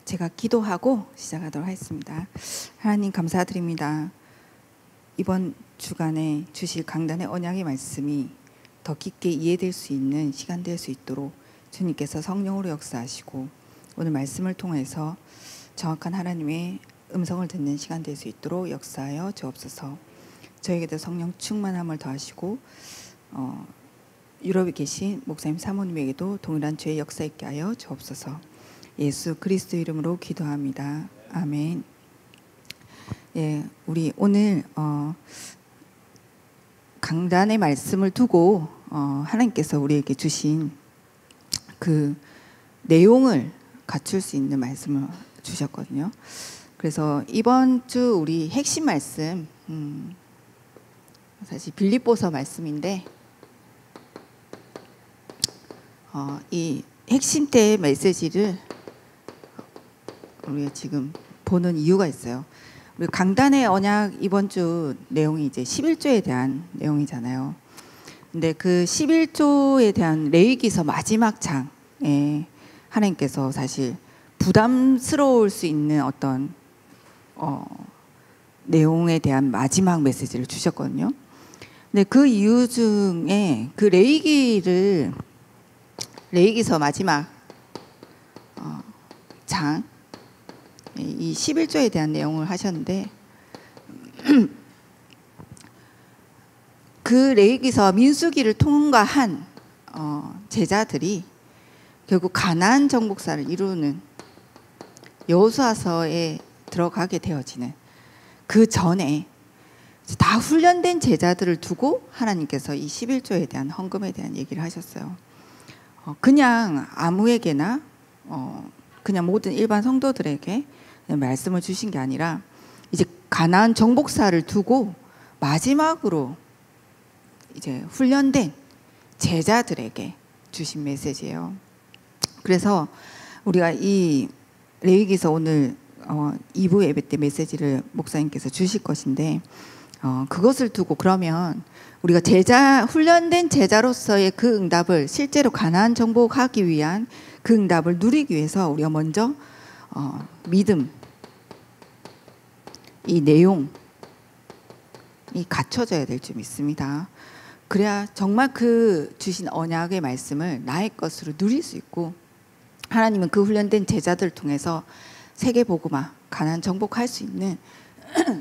제가 기도하고 시작하도록 하겠습니다. 하나님 감사드립니다. 이번 주간에 주실 강단의 언약의 말씀이 더 깊게 이해될 수 있는 시간 될 수 있도록 주님께서 성령으로 역사하시고 오늘 말씀을 통해서 정확한 하나님의 음성을 듣는 시간 될 수 있도록 역사하여 주옵소서. 저에게도 성령 충만함을 더하시고 유럽에 계신 목사님 사모님에게도 동일한 죄의 역사 있게 하여 주옵소서. 예수 그리스도 이름으로 기도합니다. 아멘. 예, 우리 오늘 강단의 말씀을 두고 하나님께서 우리에게 주신 그 내용을 갖출 수 있는 말씀을 주셨거든요. 그래서 이번 주 우리 핵심 말씀 사실 빌립보서 말씀인데 이 핵심 때의 메시지를 우리가 지금 보는 이유가 있어요. 우리 강단의 언약 이번 주 내용이 이제 11조에 대한 내용이잖아요. 근데 그 11조에 대한 레위기서 마지막 장에 하나님께서 사실 부담스러울 수 있는 어떤 내용에 대한 마지막 메시지를 주셨거든요. 근데 그 이유 중에 그 레위기서 마지막 장 이 11조에 대한 내용을 하셨는데 그 레위기서 민수기를 통과한 제자들이 결국 가나안 정복사를 이루는 여호수아서에 들어가게 되어지는 그 전에 다 훈련된 제자들을 두고 하나님께서 이 11조에 대한 헌금에 대한 얘기를 하셨어요. 그냥 아무에게나 그냥 모든 일반 성도들에게 말씀을 주신 게 아니라 이제 가나안 정복사를 두고 마지막으로 이제 훈련된 제자들에게 주신 메시지예요. 그래서 우리가 이 레위기서 오늘 2부 예배 때 메시지를 목사님께서 주실 것인데 그것을 두고 그러면 우리가 훈련된 제자로서의 그 응답을 실제로 가나안 정복하기 위한 그 응답을 누리기 위해서 우리가 먼저 믿음, 이 내용이 갖춰져야 될 줄 믿습니다. 그래야 정말 그 주신 언약의 말씀을 나의 것으로 누릴 수 있고 하나님은 그 훈련된 제자들을 통해서 세계복음화, 가나안 정복할 수 있는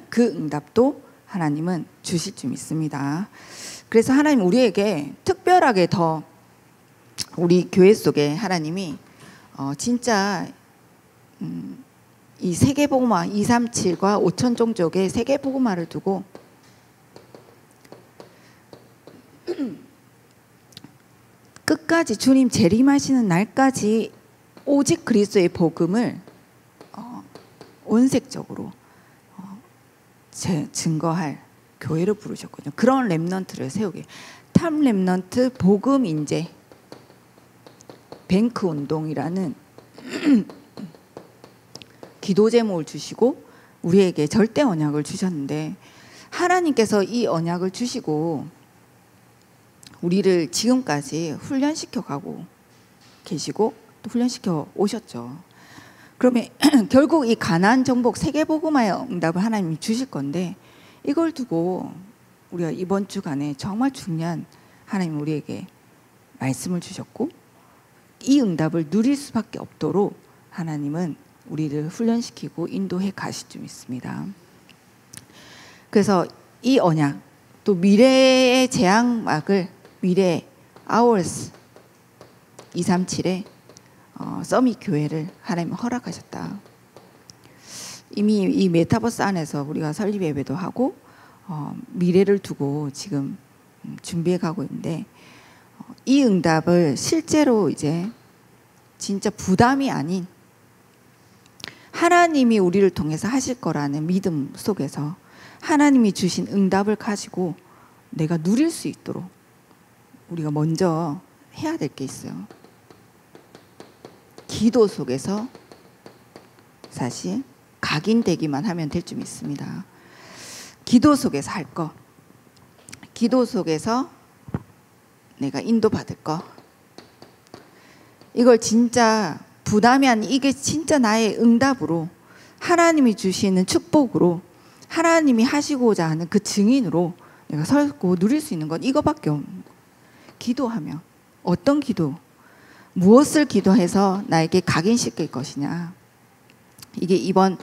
그 응답도 하나님은 주실 줄 믿습니다. 그래서 하나님 우리에게 특별하게 더 우리 교회 속에 하나님이 진짜 이 세계복음화 237과 5천 종족의 세계복음화를 두고 끝까지 주님 재림하시는 날까지 오직 그리스도의 복음을 온색적으로 증거할 교회를 부르셨거든요. 그런 렘넌트를 세우게. 탑 렘넌트 복음 인재 뱅크 운동이라는 기도 제목을 주시고 우리에게 절대 언약을 주셨는데 하나님께서 이 언약을 주시고 우리를 지금까지 훈련시켜 가고 계시고 또 훈련시켜 오셨죠. 그러면 결국 이 가나안 정복 세계복음화의 응답을 하나님이 주실 건데 이걸 두고 우리가 이번 주간에 정말 중요한 하나님 우리에게 말씀을 주셨고 이 응답을 누릴 수밖에 없도록 하나님은 우리를 훈련시키고 인도해 가실 줄 믿습니다. 그래서 이 언약 또 미래의 재앙막을 미래 hours 237에 서밋 교회를 하나님 허락하셨다. 이미 이 메타버스 안에서 우리가 설립 예배도 하고 미래를 두고 지금 준비해 가고 있는데 이 응답을 실제로 이제 진짜 부담이 아닌 하나님이 우리를 통해서 하실 거라는 믿음 속에서 하나님이 주신 응답을 가지고 내가 누릴 수 있도록 우리가 먼저 해야 될 게 있어요. 기도 속에서 사실 각인되기만 하면 될 줄 믿습니다. 기도 속에서 할 거, 기도 속에서 내가 인도받을 거, 이걸 진짜 부담이 아닌 이게 진짜 나의 응답으로 하나님이 주시는 축복으로 하나님이 하시고자 하는 그 증인으로 내가 서고 누릴 수 있는 건 이거밖에 없는 거예요. 기도하며 어떤 기도, 무엇을 기도해서 나에게 각인시킬 것이냐. 이게 이번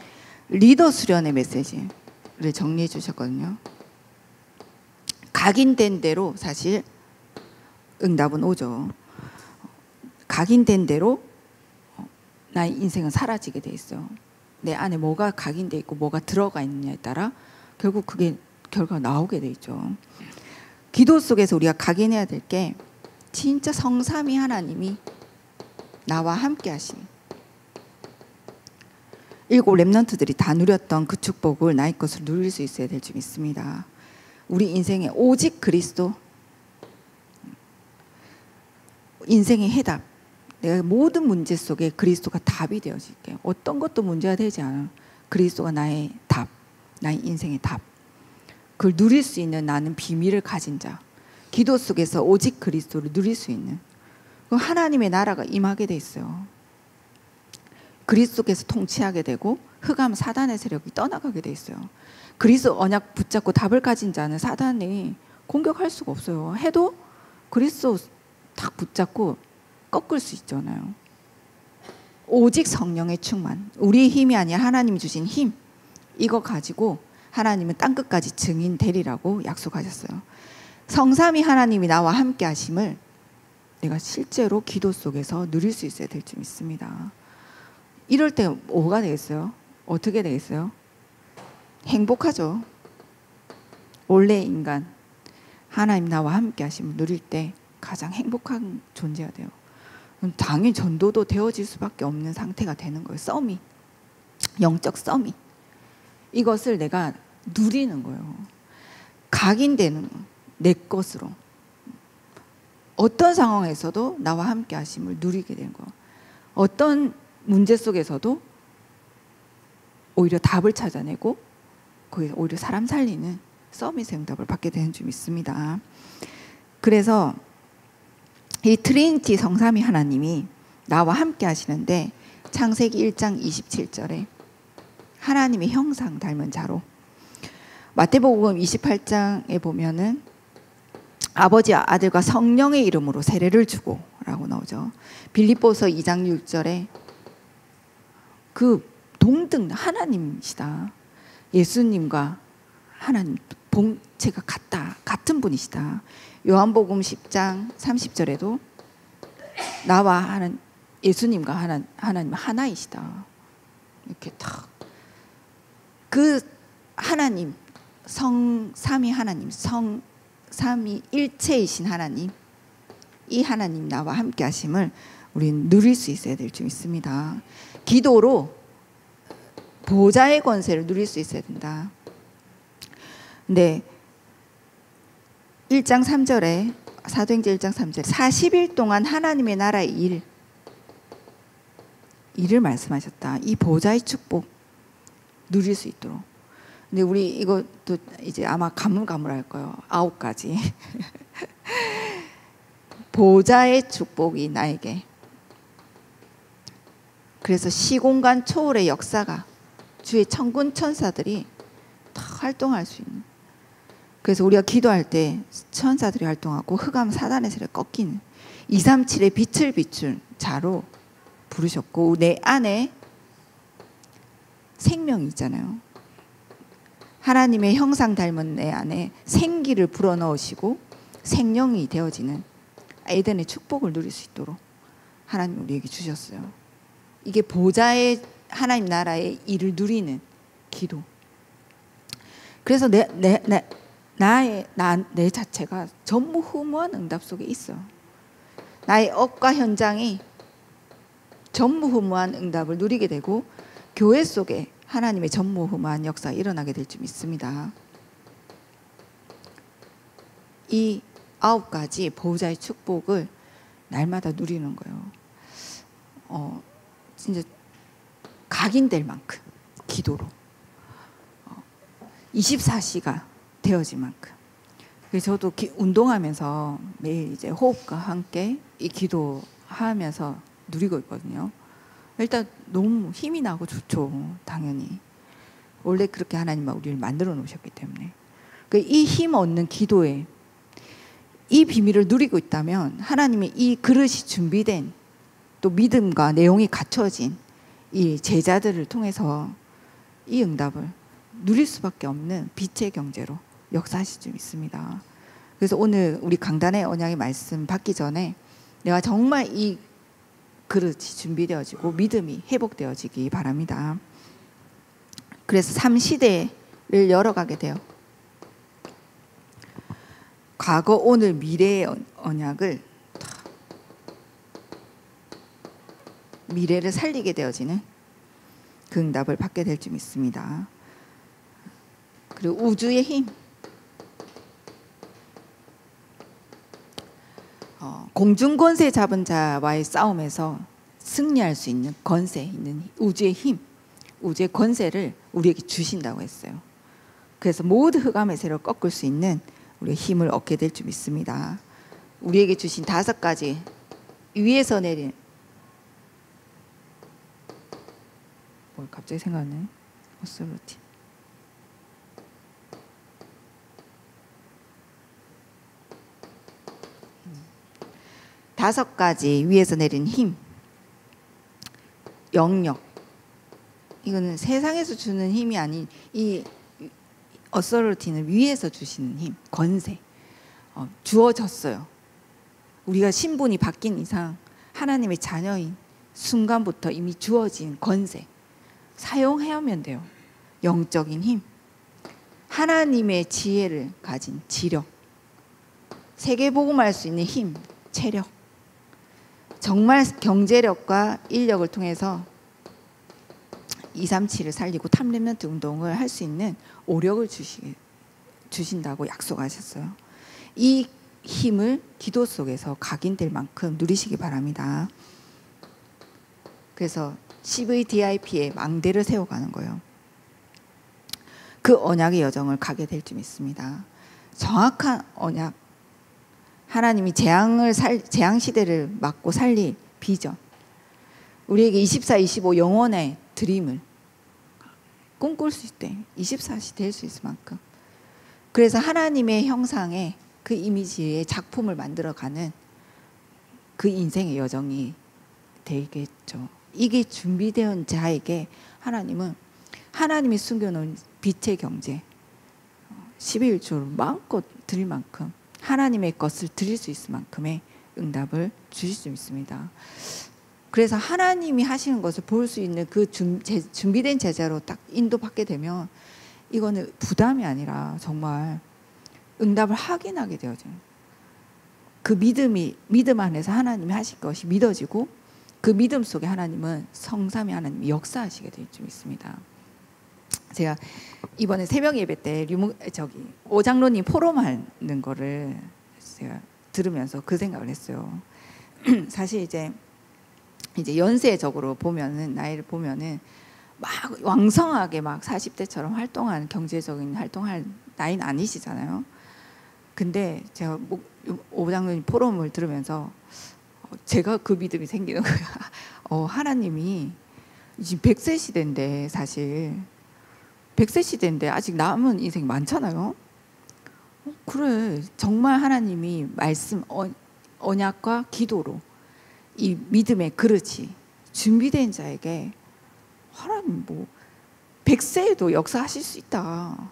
리더 수련의 메시지를 정리해 주셨거든요. 각인된 대로 사실 응답은 오죠. 각인된 대로 나의 인생은 사라지게 돼 있어요. 내 안에 뭐가 각인돼 있고 뭐가 들어가 있느냐에 따라 결국 그게 결과가 나오게 돼 있죠. 기도 속에서 우리가 각인해야 될 게 진짜 성삼위 하나님이 나와 함께 하신 일곱 렘넌트들이 다 누렸던 그 축복을 나의 것을 누릴 수 있어야 될 줄 믿습니다. 우리 인생에 오직 그리스도, 인생의 해답, 내가 모든 문제 속에 그리스도가 답이 되어질게요. 어떤 것도 문제가 되지 않아. 그리스도가 나의 답, 나의 인생의 답. 그걸 누릴 수 있는 나는 비밀을 가진 자. 기도 속에서 오직 그리스도를 누릴 수 있는, 그럼 하나님의 나라가 임하게 돼 있어요. 그리스도께서 통치하게 되고 흑암 사단의 세력이 떠나가게 돼 있어요. 그리스도 언약 붙잡고 답을 가진 자는 사단이 공격할 수가 없어요. 해도 그리스도 딱 붙잡고 꺾을 수 있잖아요. 오직 성령의 충만, 우리의 힘이 아니라 하나님이 주신 힘, 이거 가지고 하나님은 땅끝까지 증인 되리라고 약속하셨어요. 성삼위 하나님이 나와 함께 하심을 내가 실제로 기도 속에서 누릴 수 있어야 될 줄 믿습니다. 이럴 때 뭐가 되겠어요? 어떻게 되겠어요? 행복하죠. 원래 인간 하나님 나와 함께 하심을 누릴 때 가장 행복한 존재가 돼요. 당연히 전도도 되어질 수밖에 없는 상태가 되는 거예요. 서밋, 영적 서밋, 이것을 내가 누리는 거예요. 각인되는 내 것으로 어떤 상황에서도 나와 함께 하심을 누리게 되는 거예요. 어떤 문제 속에서도 오히려 답을 찾아내고 거기서 오히려 사람 살리는 서밋의 응답을 받게 되는 줄 믿습니다. 그래서 이 트리니티 성삼위 하나님이 나와 함께 하시는데 창세기 1장 27절에 하나님의 형상 닮은 자로, 마태복음 28장에 보면은 아버지 아들과 성령의 이름으로 세례를 주고 라고 나오죠. 빌립보서 2장 6절에 그 동등 하나님이시다, 예수님과 하나님 본체가 같은 분이시다. 요한복음 10장 30절에도 나와 하는 예수님과 하나님 하나이시다. 이렇게 딱 그 하나님, 성삼위 하나님, 성삼위 일체이신 하나님, 이 하나님 나와 함께 하심을 우리는 누릴 수 있어야 될 줄 믿습니다. 기도로 보좌의 권세를 누릴 수 있어야 된다. 근데 1장 3절에 사도행전 1장 3절 40일 동안 하나님의 나라의 일을 말씀하셨다. 이 보좌의 축복 누릴 수 있도록. 근데 우리 이것도 이제 아마 가물가물할 거예요. 9가지 보좌의 축복이 나에게. 그래서 시공간 초월의 역사가 주의 천군 천사들이 다 활동할 수 있는. 그래서 우리가 기도할 때 천사들이 활동하고 흑암 사단의 세력 꺾이는 237의 빛을 비춘 자로 부르셨고, 내 안에 생명이 있잖아요. 하나님의 형상 닮은 내 안에 생기를 불어넣으시고 생명이 되어지는 에덴의 축복을 누릴 수 있도록 하나님 우리에게 주셨어요. 이게 보좌의 하나님 나라의 일을 누리는 기도. 그래서 내 자체가 전무후무한 응답 속에 있어. 나의 업과 현장이 전무후무한 응답을 누리게 되고 교회 속에 하나님의 전무후무한 역사가 일어나게 될 줄 믿습니다. 이 9가지 보호자의 축복을 날마다 누리는 거예요. 진짜 각인될 만큼 기도로 24시가 되어질 만큼. 그래서 저도 운동하면서 매일 이제 호흡과 함께 이 기도하면서 누리고 있거든요. 일단 너무 힘이 나고 좋죠. 당연히. 원래 그렇게 하나님은 우리를 만들어 놓으셨기 때문에. 이 힘 얻는 기도에 이 비밀을 누리고 있다면 하나님이 이 그릇이 준비된 또 믿음과 내용이 갖춰진 이 제자들을 통해서 이 응답을 누릴 수밖에 없는 빛의 경제로 역사하실 줄 믿습니다. 그래서 오늘 우리 강단의 언약의 말씀 받기 전에 내가 정말 이 그릇이 준비되어지고 믿음이 회복되어지기 바랍니다. 그래서 3시대를 열어가게 돼요. 과거, 오늘, 미래의 언약을 미래를 살리게 되어지는 그 응답을 받게 될 줄 믿습니다. 그리고 우주의 힘, 공중 권세 잡은 자와의 싸움에서 승리할 수 있는 권세 있는 우주의 힘, 우주의 권세를 우리에게 주신다고 했어요. 그래서 모든 흑암의 세력을 꺾을 수 있는 우리의 힘을 얻게 될 줄 믿습니다. 우리에게 주신 5가지 위에서 내린 뭘 갑자기 생각나네. 어설러티. 5가지 위에서 내린 힘, 영역. 이거는 세상에서 주는 힘이 아닌 이 어서리티는 위에서 주시는 힘, 권세. 주어졌어요. 우리가 신분이 바뀐 이상 하나님의 자녀인 순간부터 이미 주어진 권세 사용하면 돼요. 영적인 힘, 하나님의 지혜를 가진 지력, 세계복음할 수 있는 힘, 체력, 정말 경제력과 인력을 통해서 237을 살리고 탑렘넌트 운동을 할 수 있는 오력을 주신다고 약속하셨어요. 이 힘을 기도 속에서 각인될 만큼 누리시기 바랍니다. 그래서 CVDIP의 망대를 세워가는 거예요. 그 언약의 여정을 가게 될 줄 믿습니다. 정확한 언약, 하나님이 재앙 시대를 막고 살릴 비전, 우리에게 24, 25 영원의 드림을 꿈꿀 수 있대. 24시 될 수 있을 만큼. 그래서 하나님의 형상의 그 이미지의 작품을 만들어가는 그 인생의 여정이 되겠죠. 이게 준비된 자에게 하나님은 하나님이 숨겨놓은 빛의 경제 11조를 마음껏 드릴 만큼 하나님의 것을 드릴 수 있을 만큼의 응답을 주실 수 있습니다. 그래서 하나님이 하시는 것을 볼 수 있는 그 준비된 제자로 딱 인도받게 되면 이거는 부담이 아니라 정말 응답을 확인하게 되어져요. 그 믿음 안에서 하나님이 하실 것이 믿어지고 그 믿음 속에 하나님은 성삼위 하나님이 역사하시게 될 줄 믿습니다. 제가 이번에 새벽 예배 때 오장로님 포럼하는 거를 제가 들으면서 그 생각을 했어요. 사실 이제 연세적으로 보면은 나이를 보면은 막 왕성하게 막 40대처럼 활동한 경제적인 활동할 나이는 아니시잖아요. 근데 제가 오장로님 포럼을 들으면서 제가 그 믿음이 생기는 거예요. 하나님이 지금 100세 시대인데 사실 100세 시대인데 아직 남은 인생 많잖아요. 그래, 정말 하나님이 말씀 언약과 기도로 이 믿음의 그릇이 준비된 자에게 하나님 100세에도 역사하실 수 있다.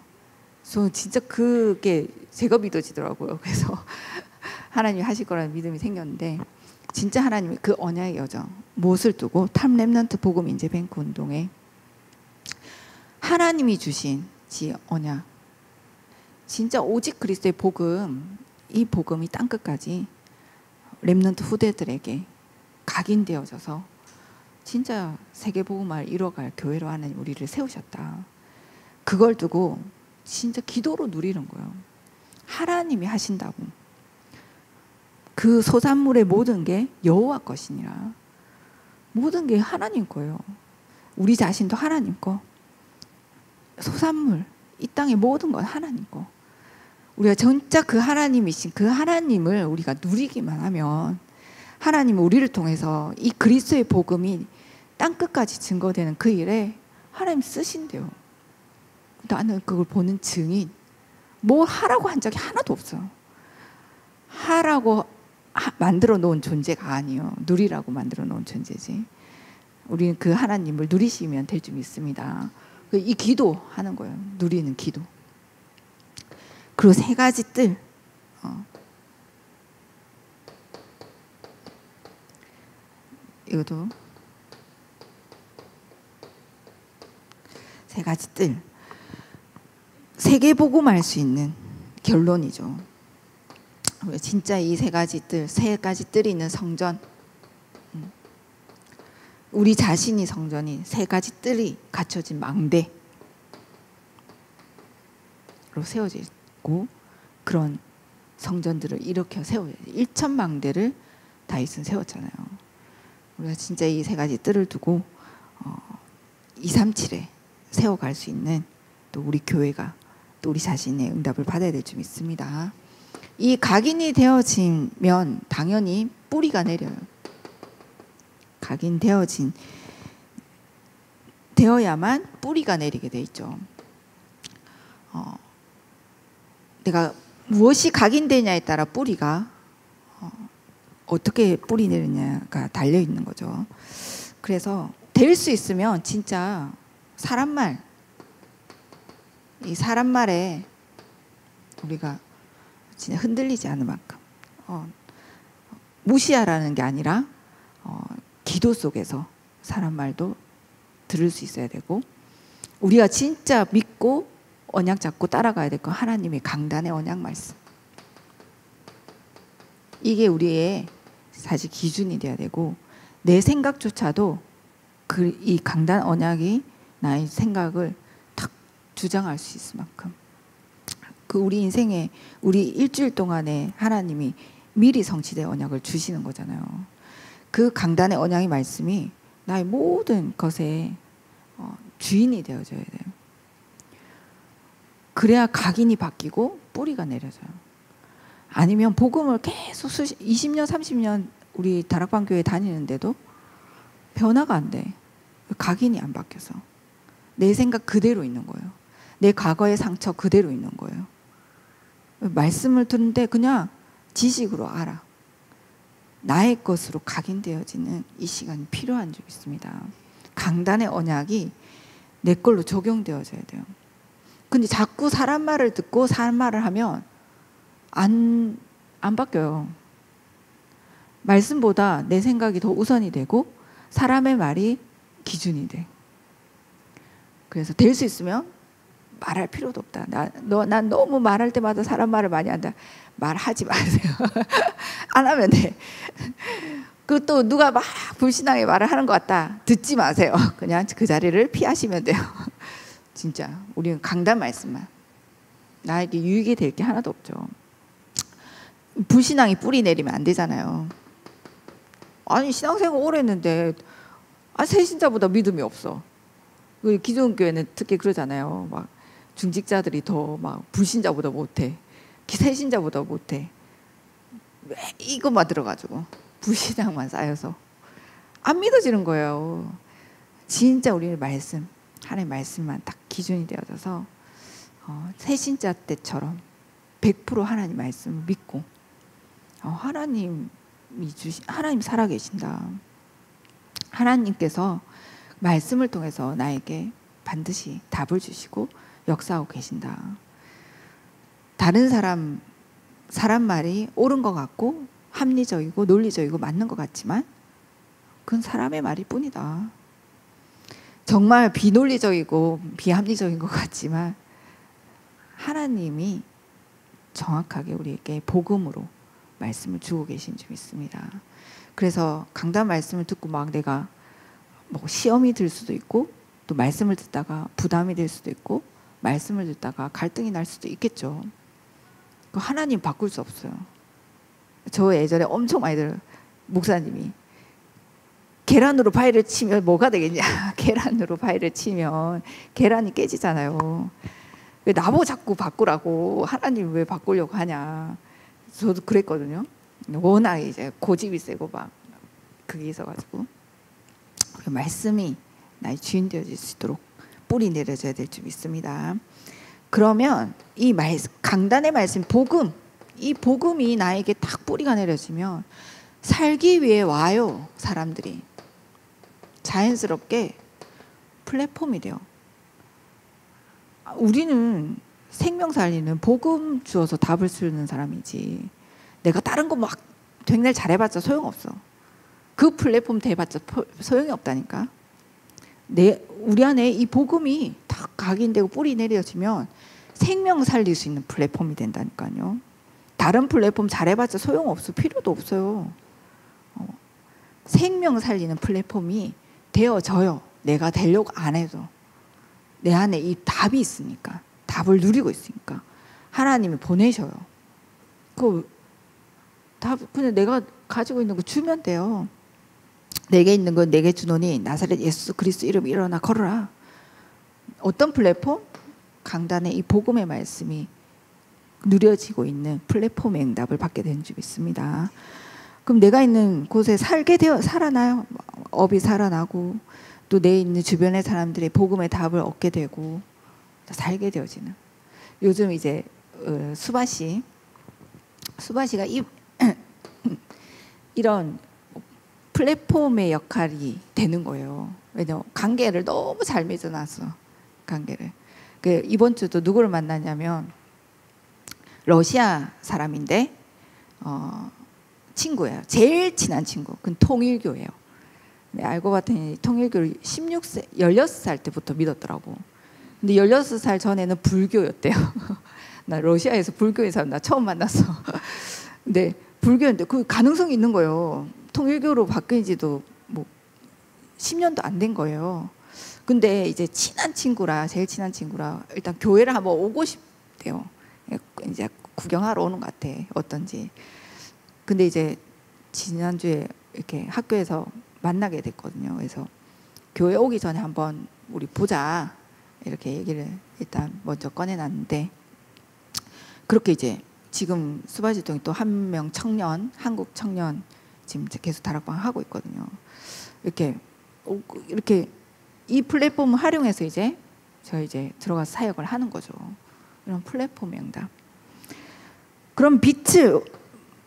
저는 진짜 그게 제가 믿어지더라고요. 그래서 하나님이 하실 거라는 믿음이 생겼는데 진짜 하나님이 그 언약의 여정 무엇을 두고 탑렘넌트 복음 인재 뱅크 운동에 하나님이 주신 언약, 진짜 오직 그리스도의 복음, 이 복음이 땅끝까지 렘넌트 후대들에게 각인되어져서 진짜 세계복음을 이뤄갈 교회로 하나님 우리를 세우셨다. 그걸 두고 진짜 기도로 누리는 거예요. 하나님이 하신다고. 그 소산물의 모든 게 여호와 것이니라. 모든 게 하나님 거예요. 우리 자신도 하나님 거. 소산물, 이 땅의 모든 건 하나님 거. 우리가 진짜 그 하나님이신 그 하나님을 우리가 누리기만 하면 하나님은 우리를 통해서 이 그리스도의 복음이 땅끝까지 증거되는 그 일에 하나님 쓰신대요. 나는 그걸 보는 증인. 뭘 하라고 한 적이 하나도 없어요. 하라고 만들어 놓은 존재가 아니에요. 누리라고 만들어 놓은 존재지. 우리는 그 하나님을 누리시면 될 줄 믿습니다. 이 기도 하는 거예요. 누리는 기도. 그리고 세 가지 뜰. 이것도 세 가지 뜰. 세계복음할 수 있는 결론이죠. 진짜 이 세 가지 뜰이 있는 성전, 우리 자신이 성전이 세 가지 뜰이 갖춰진 망대로 세워져 있고, 그런 성전들을 일으켜 세워야 돼. 1,000망대를 다윗은 세웠잖아요. 우리가 진짜 이 세 가지 뜰을 두고 237에 세워갈 수 있는 또 우리 교회가 또 우리 자신의 응답을 받아야 될 줄 믿습니다. 이 각인이 되어지면 당연히 뿌리가 내려요. 되어야만 뿌리가 내리게 돼 있죠. 내가 무엇이 각인되냐에 따라 뿌리가 어떻게 뿌리 내리냐가 달려 있는 거죠. 그래서 될 수 있으면 진짜 이 사람 말에 우리가 진짜 흔들리지 않을 만큼 무시하라는 게 아니라 기도 속에서 사람 말도 들을 수 있어야 되고, 우리가 진짜 믿고 언약 잡고 따라가야 될 건 하나님의 강단의 언약 말씀. 이게 우리의 사실 기준이 돼야 되고, 내 생각조차도 이 강단 언약이 나의 생각을 탁 주장할 수 있을 만큼, 그 우리 인생에 우리 일주일 동안에 하나님이 미리 성취된 언약을 주시는 거잖아요. 그 강단의 언약의 말씀이 나의 모든 것에 주인이 되어줘야 돼요. 그래야 각인이 바뀌고 뿌리가 내려져요. 아니면 복음을 계속 20년 30년 우리 다락방 교회 다니는데도 변화가 안 돼. 각인이 안 바뀌어서 내 생각 그대로 있는 거예요. 내 과거의 상처 그대로 있는 거예요. 말씀을 듣는데 그냥 지식으로 알아. 나의 것으로 각인되어지는 이 시간이 필요한 줄 믿습니다. 강단의 언약이 내 걸로 적용되어져야 돼요. 근데 자꾸 사람 말을 듣고 사람 말을 하면 안 바뀌어요. 말씀보다 내 생각이 더 우선이 되고 사람의 말이 기준이 돼. 그래서 될 수 있으면 말할 필요도 없다. 난 너무 말할 때마다 사람 말을 많이 한다. 말하지 마세요. 안 하면 돼. 그 또 누가 막 불신하게 말을 하는 것 같다. 듣지 마세요. 그냥 그 자리를 피하시면 돼요. 진짜 우리는 강단 말씀만. 나에게 유익이 될 게 하나도 없죠. 불신앙이 뿌리 내리면 안 되잖아요. 아니 신앙생활 오래 했는데 새신자보다 믿음이 없어. 기존 교회는 특히 그러잖아요. 막 중직자들이 더 막 불신자보다 못해. 새신자보다 못해. 왜 이것만 들어가지고 불신앙만 쌓여서 안 믿어지는 거예요. 진짜 우리의 말씀, 하나님의 말씀만 딱 기준이 되어져서 새신자 때처럼 100% 하나님 말씀을 믿고 하나님 살아계신다. 하나님께서 말씀을 통해서 나에게 반드시 답을 주시고 역사하고 계신다. 다른 사람 말이 옳은 것 같고 합리적이고 논리적이고 맞는 것 같지만 그건 사람의 말일 뿐이다. 정말 비논리적이고 비합리적인 것 같지만 하나님이 정확하게 우리에게 복음으로 말씀을 주고 계신 줄 믿습니다. 그래서 강단 말씀을 듣고 막 내가 뭐 시험이 들 수도 있고 또 말씀을 듣다가 부담이 될 수도 있고 말씀을 듣다가 갈등이 날 수도 있겠죠. 하나님 바꿀 수 없어요. 저 예전에 엄청 많이 들어요. 목사님이 계란으로 바위를 치면 뭐가 되겠냐. 계란으로 바위를 치면 계란이 깨지잖아요. 왜 나보고 자꾸 바꾸라고, 하나님 왜 바꾸려고 하냐. 저도 그랬거든요. 워낙 이제 고집이 세고 막 그게 있어가지고. 그 말씀이 나의 주인 되어질 수 있도록 뿌리 내려져야 될 줄 믿습니다. 그러면 이 강단의 말씀, 복음, 이 복음이 나에게 딱 뿌리가 내려지면 살기 위해 와요. 사람들이 자연스럽게 플랫폼이 돼요. 우리는 생명 살리는 복음 주어서 답을 쓰는 사람이지, 내가 다른 거 막 백날 잘해봤자 소용없어. 그 플랫폼 대봤자 소용이 없다니까. 우리 안에 이 복음이 딱 각인되고 뿌리 내려지면 생명 살릴 수 있는 플랫폼이 된다니까요. 다른 플랫폼 잘해봤자 소용없어. 필요도 없어요. 생명 살리는 플랫폼이 되어져요. 내가 되려고 안 해도. 내 안에 이 답이 있으니까, 답을 누리고 있으니까 하나님이 보내셔요. 그 답 그냥 내가 가지고 있는 거 주면 돼요. 내게 있는 건 내게 주노니 나사렛 예수 그리스도 이름 일어나 걸어라. 어떤 플랫폼? 강단의 이 복음의 말씀이 누려지고 있는 플랫폼의 응답을 받게 되는 줄 믿습니다. 그럼 내가 있는 곳에 살아나요. 업이 살아나고 또 내 있는 주변의 사람들의 복음의 답을 얻게 되고 살게 되어지는. 요즘 이제 수바시가 이런 플랫폼의 역할이 되는 거예요. 왜냐면 관계를 너무 잘 맺어놨어. 관계를. 이번 주도 누구를 만났냐면 러시아 사람인데 친구예요. 제일 친한 친구. 그건 통일교예요. 네, 알고 봤더니 통일교를 16살 때부터 믿었더라고. 근데 16살 전에는 불교였대요. 나 러시아에서 불교인 사람 나 처음 만났어. 근데 불교인데 그 가능성이 있는 거예요. 통일교로 바뀐 지도 뭐 10년도 안 된 거예요. 근데 이제 친한 친구라, 제일 친한 친구라 일단 교회를 한번 오고 싶대요. 이제 구경하러 오는 것 같아. 어떤지. 근데 이제 지난주에 이렇게 학교에서 만나게 됐거든요. 그래서 교회 오기 전에 한번 우리 보자. 이렇게 얘기를 일단 먼저 꺼내놨는데, 그렇게 이제 지금 수바지동이 또 한 명 청년, 한국 청년 지금 계속 다락방 하고 있거든요. 이렇게 이 플랫폼을 활용해서 이제 저 이제 들어가서 사역을 하는 거죠. 이런 플랫폼의 응답. 그럼 빛을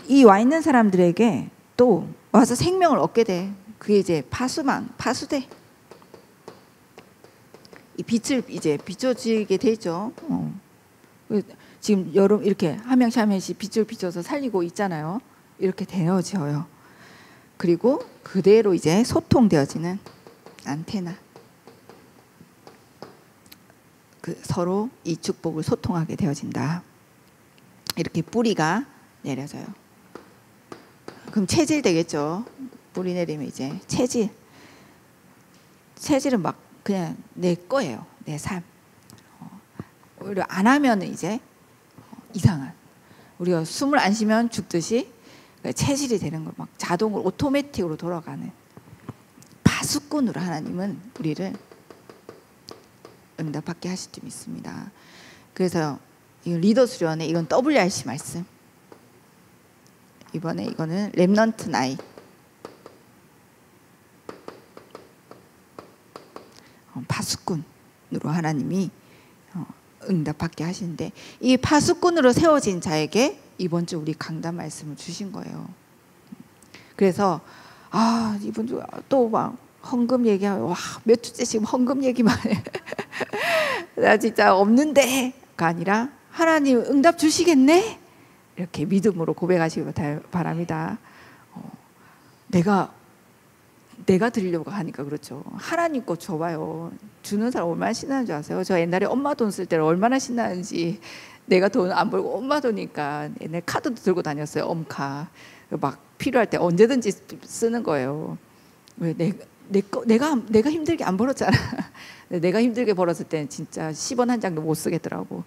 이 와 있는 사람들에게 또 와서 생명을 얻게 돼. 그게 이제 파수돼. 이 빛을 이제 비춰지게 되죠. 지금 여러분 이렇게 한 명씩 한 명씩 빛을 비춰서 살리고 있잖아요. 이렇게 되어져요. 그리고 그대로 이제 소통되어지는 안테나. 서로 이 축복을 소통하게 되어진다. 이렇게 뿌리가 내려져요. 그럼 체질 되겠죠. 뿌리 내리면 이제 체질은 막 그냥 내 거예요. 내 삶. 오히려 안 하면 이제 이상한. 우리가 숨을 안 쉬면 죽듯이 체질이 되는 걸 막 자동으로 오토매틱으로 돌아가는 파수꾼으로 하나님은 우리를 응답받게 하실 줄 믿습니다. 그래서 이건 리더 수련회, 이건 WRC 말씀. 이번에 이거는 렘넌트 나이. 파수꾼으로 하나님이 응답받게 하시는데, 이 파수꾼으로 세워진 자에게 이번 주 우리 강단 말씀을 주신 거예요. 그래서 이번 주 또 막 헌금 얘기하고 몇 주째 지금 헌금 얘기만 해. 나 진짜 없는데가 아니라 하나님 응답 주시겠네? 이렇게 믿음으로 고백하시길 바랍니다. 내가 드리려고 하니까 그렇죠. 하나님 거 줘봐요. 주는 사람 얼마나 신나는 줄 아세요? 저 옛날에 엄마 돈 쓸 때는 얼마나 신나는지. 내가 돈 안 벌고 엄마 돈이니까 옛날 카드도 들고 다녔어요. 엄카. 막 필요할 때 언제든지 쓰는 거예요. 왜 내가 힘들게 안 벌었잖아. 내가 힘들게 벌었을 때는 진짜 10원 한 장도 못 쓰겠더라고.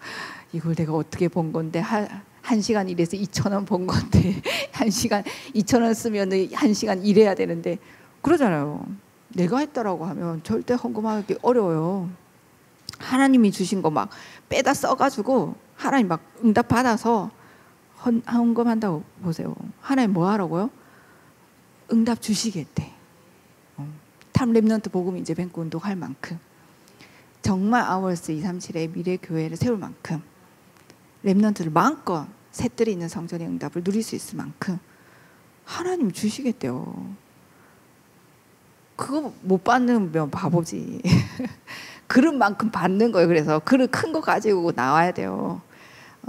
이걸 내가 어떻게 번 건데 한 시간 일해서 2,000원 번 건데 1시간 2,000원 쓰면 1시간 일해야 되는데 그러잖아요. 내가 했다라고 하면 절대 헌금하기 어려워요. 하나님이 주신 거 막 빼다 써가지고 하나님 막 응답 받아서 헌금한다고 보세요. 하나님 뭐 하라고요? 응답 주시겠대. 탑 랩넌트 복음 이제 뱅크 운동할 만큼 정말 아워스 237의 미래 교회를 세울 만큼 랩넌트를 마음껏 새들이 있는 성전의 응답을 누릴 수 있을 만큼 하나님 주시겠대요. 그거 못 받으면 바보지. 그릇 만큼 받는 거예요. 그래서 그릇 큰 거 가지고 나와야 돼요.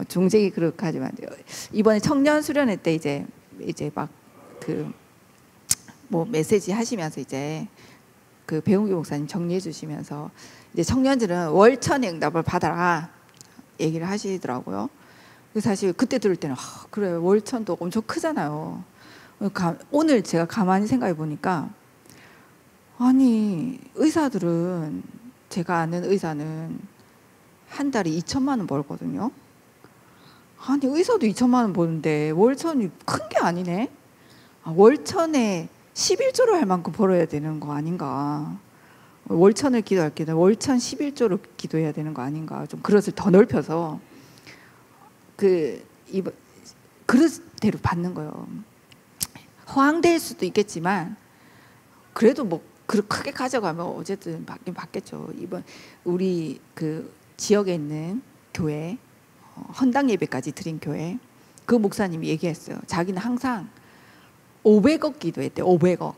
중재기 그릇 가지면 안 돼요. 이번에 청년 수련회 때 이제 막 그 뭐 메시지 하시면서 이제 그 배웅기 목사님 정리해 주시면서 이제 청년들은 월천의 응답을 받아라 얘기를 하시더라고요. 사실 그때 들을 때는 그래 월천도 엄청 크잖아요. 오늘 제가 가만히 생각해 보니까 아니 의사들은 제가 아는 의사는 한 달에 2천만 원 벌거든요. 아니 의사도 2천만 원 버는데 월천이 큰 게 아니네. 월천에 11조를 할 만큼 벌어야 되는 거 아닌가. 월천을 기도할 때는 월천 11조를 기도해야 되는 거 아닌가. 좀 그릇을 더 넓혀서 그릇대로 받는 거예요. 허황될 수도 있겠지만 그래도 뭐 그릇 크게 가져가면 어쨌든 받긴 받겠죠. 이번 우리 그 지역에 있는 교회 헌당 예배까지 드린 교회 그 목사님이 얘기했어요. 자기는 항상 500억 기도했대. 500억.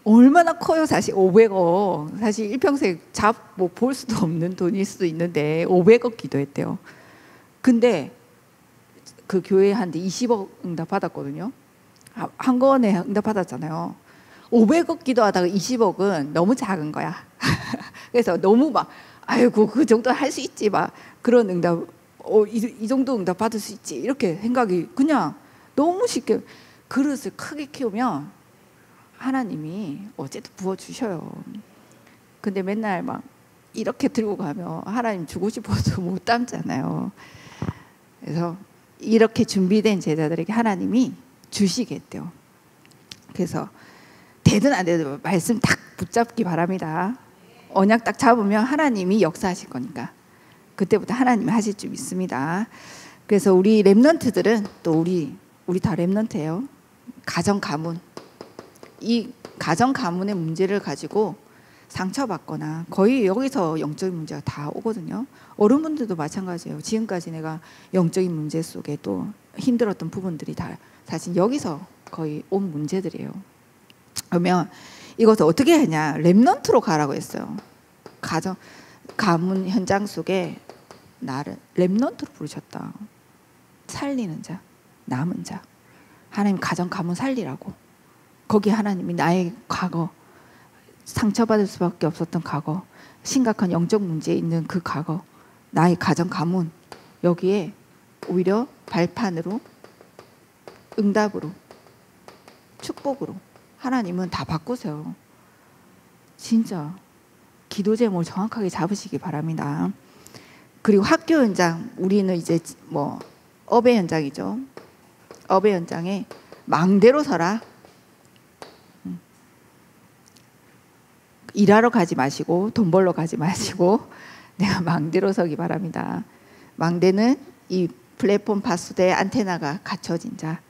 얼마나 커요, 사실 500억. 사실 일평생 뭐 볼 수도 없는 돈일 수도 있는데 500억 기도했대요. 근데 그 교회 한테 20억 응답 받았거든요. 한 번에 응답 받았잖아요. 500억 기도하다가 20억은 너무 작은 거야. 그래서 너무 막 아이고 그 정도 할 수 있지 막 그런 응답 이 정도 응답 받을 수 있지 이렇게 생각이 그냥 너무 쉽게 그릇을 크게 키우면 하나님이 어쨌든 부어주셔요. 근데 맨날 막 이렇게 들고 가면 하나님 주고 싶어도 못 담잖아요. 그래서 이렇게 준비된 제자들에게 하나님이 주시겠대요. 그래서 되든 안 되든 말씀 딱 붙잡기 바랍니다. 언약 딱 잡으면 하나님이 역사하실 거니까 그때부터 하나님이 하실 줄 믿습니다. 그래서 우리 랩넌트들은 또 우리 다 랩넌트예요. 가정 가문 이 가정 가문의 문제를 가지고 상처받거나 거의 여기서 영적인 문제가 다 오거든요. 어른분들도 마찬가지예요. 지금까지 내가 영적인 문제 속에 또 힘들었던 부분들이 다 사실 여기서 거의 온 문제들이에요. 그러면 이것을 어떻게 하냐? 랩넌트로 가라고 했어요. 가정 가문 현장 속에 나를 랩넌트로 부르셨다. 살리는 자, 남은 자. 하나님 가정 가문 살리라고. 거기 하나님이 나의 과거, 상처받을 수밖에 없었던 과거, 심각한 영적 문제에 있는 그 과거, 나의 가정 가문 여기에 오히려 발판으로 응답으로 축복으로 하나님은 다 바꾸세요. 진짜 기도 제목을 정확하게 잡으시기 바랍니다. 그리고 학교 현장 우리는 이제 뭐 업의 현장이죠. 업의 현장에 망대로 서라. 일하러 가지 마시고 돈 벌러 가지 마시고 내가 망대로 서기 바랍니다. 망대는 이 플랫폼 파수대 안테나가 갖춰진 자.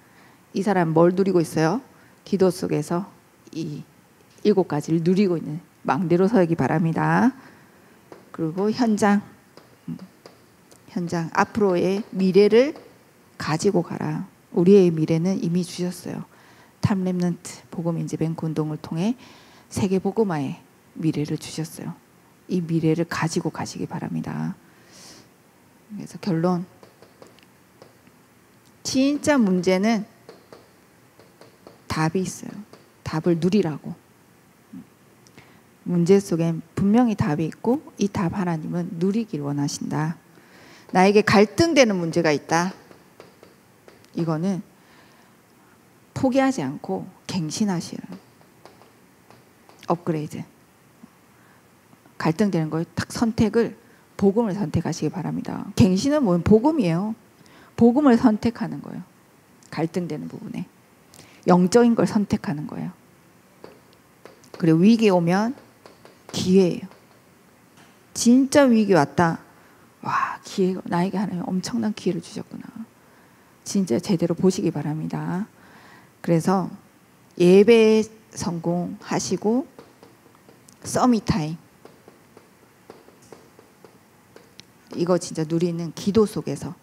이 사람 뭘 누리고 있어요? 기도 속에서 이 7가지를 누리고 있는 망대로 서기 바랍니다. 그리고 현장 앞으로의 미래를 가지고 가라. 우리의 미래는 이미 주셨어요. 탑 랩넌트 복음인지 뱅크 운동을 통해 세계 복음화의 미래를 주셨어요. 이 미래를 가지고 가시기 바랍니다. 그래서 결론 진짜 문제는 답이 있어요. 답을 누리라고. 문제 속엔 분명히 답이 있고 이 답 하나님은 누리길 원하신다. 나에게 갈등되는 문제가 있다. 이거는 포기하지 않고 갱신하시는 업그레이드. 갈등되는 걸 딱 선택을 복음을 선택하시기 바랍니다. 갱신은 뭐예요? 복음이에요. 복음을 선택하는 거예요. 갈등되는 부분에 영적인 걸 선택하는 거예요. 그리고 위기 오면 기회예요. 진짜 위기 왔다. 와, 기회가 나에게 하나님 엄청난 기회를 주셨구나. 진짜 제대로 보시기 바랍니다. 그래서 예배에 성공하시고 서밋타임. 이거 진짜 누리는 기도 속에서,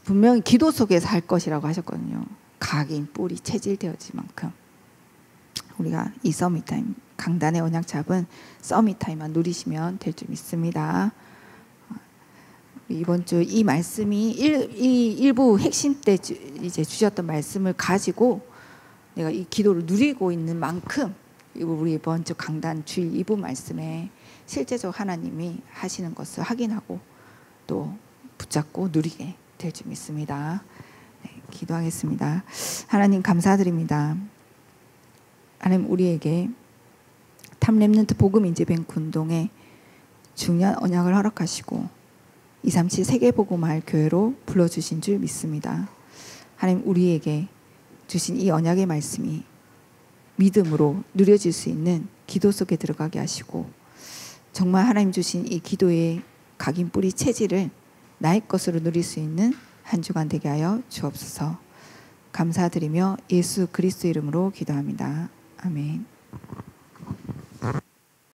분명히 기도 속에서 할 것이라고 하셨거든요. 각인, 뿌리, 체질되어질 만큼 우리가 이 서밋타임, 강단의 언약 잡은 서밋타임만 누리시면 될 줄 믿습니다. 이번 주 이 말씀이 일부 핵심 때 이제 주셨던 말씀을 가지고 내가 이 기도를 누리고 있는 만큼 우리 이번 주 강단 주일 2부 말씀에 실제적 하나님이 하시는 것을 확인하고 또 붙잡고 누리게 될 줄 믿습니다. 네, 기도하겠습니다. 하나님 감사드립니다. 하나님 우리에게 탑렘넌트 복음 인재뱅크 운동에 중요한 언약을 허락하시고 237 세계복음화할 교회로 불러주신 줄 믿습니다. 하나님 우리에게 주신 이 언약의 말씀이 믿음으로 누려질 수 있는 기도 속에 들어가게 하시고 정말 하나님 주신 이 기도의 각인 뿌리 체질을 나의 것으로 누릴 수 있는 한 주간 되게 하여 주옵소서. 감사드리며 예수 그리스도 이름으로 기도합니다. 아멘.